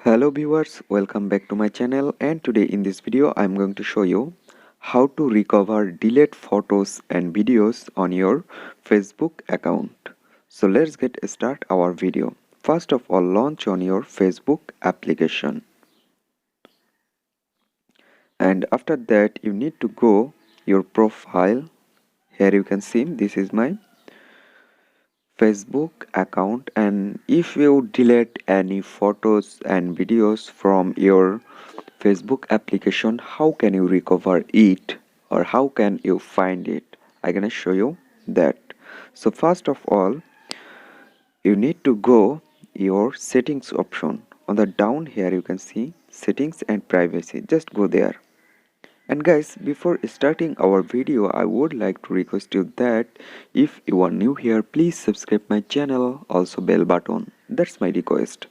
Hello viewers, welcome back to my channel, and today in this video I am going to show you how to recover delete photos and videos on your Facebook account. So let's get start our video. First of all, launch on your Facebook application, and after that you need to go your profile. Here you can see this is my Facebook account, and if you delete any photos and videos from your Facebook application, how can you recover it or how can you find it? I'm gonna show you that. So first of all, you need to go your settings option. On the down here you can see settings and privacy. Just go there. And guys, before starting our video, I would like to request you that if you are new here, please subscribe my channel, also bell button. That's my request.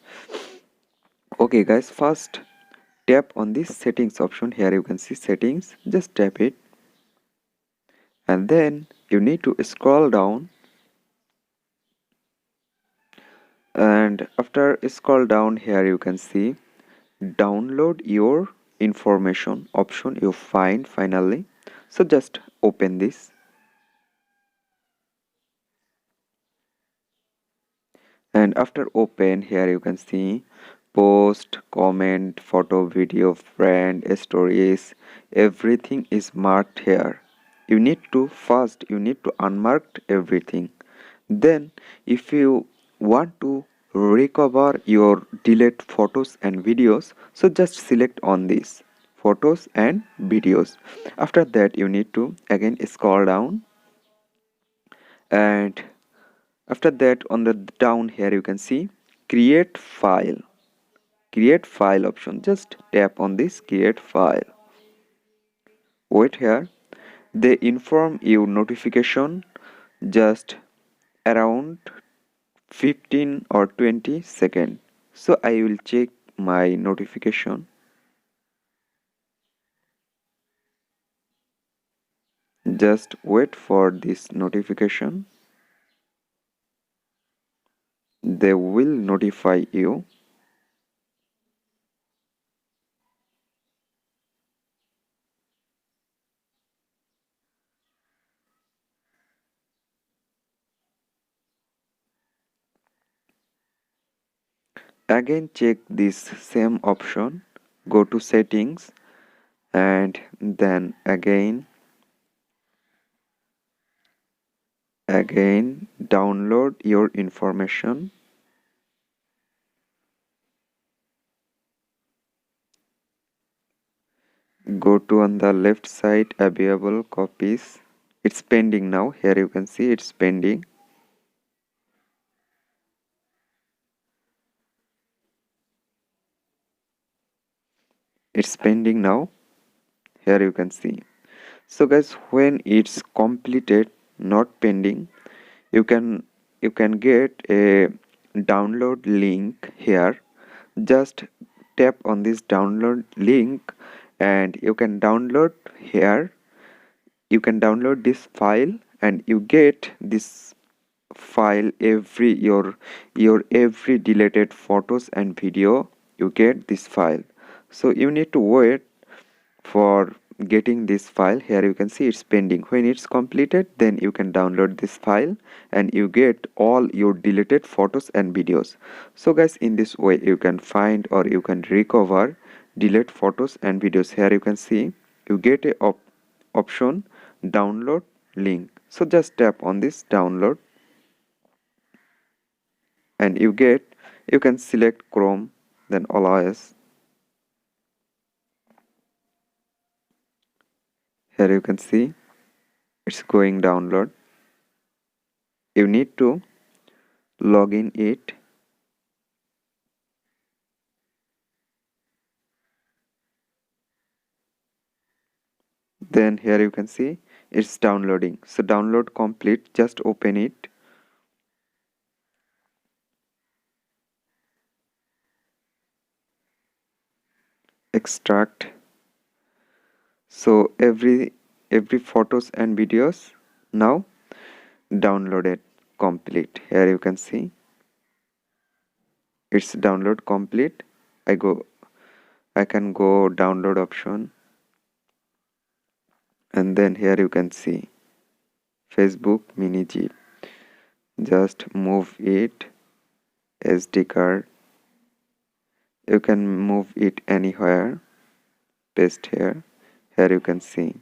Okay guys, first tap on this settings option. Here you can see settings. Just tap it, and then you need to scroll down, and after scroll down here you can see download your information option you find finally. So just open this, and after open here you can see post, comment, photo, video, friend, stories, everything is marked here. You need to unmark everything. Then if you want to recover your delete photos and videos, so just select on this photos and videos. After that you need to again scroll down, and after that on the down here you can see create file option. Just tap on this create file. Wait here, they inform you notification just around 15 or 20 seconds. So I will check my notification. Just wait for this notification. They will notify you. Again check this same option. Go to settings, and then again download your information. Go to on the left side available copies. It's pending now. Here you can see it's pending. It's pending now. Here you can see. So guys, when it's completed, not pending, you can get a download link here. Just tap on this download link, and you can download here. You can download this file, and you get this file every your every deleted photos and video. You get this file. So you need to wait for getting this file. Here you can see it's pending. When it's completed, then you can download this file and you get all your deleted photos and videos. So guys, in this way you can find or you can recover delete photos and videos. Here you can see you get a option download link. So just tap on this download, and you can select Chrome, then OS. Here you can see it's going download. You need to log in it. Then here you can see it's downloading. So download complete. Just open it. Extract. So every photos and videos now downloaded complete. Here you can see it's download complete. I can go download option, and then here you can see Facebook mini zip. Just move it, SD card. You can move it anywhere. Paste here. Here you can see.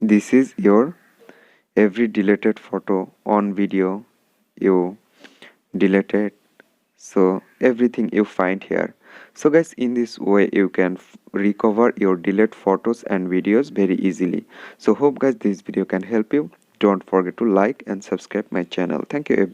This is your every deleted photo on video you deleted, so everything you find here. So guys, in this way you can recover your deleted photos and videos very easily. So hope guys this video can help you. Don't forget to like and subscribe my channel. Thank you everyone.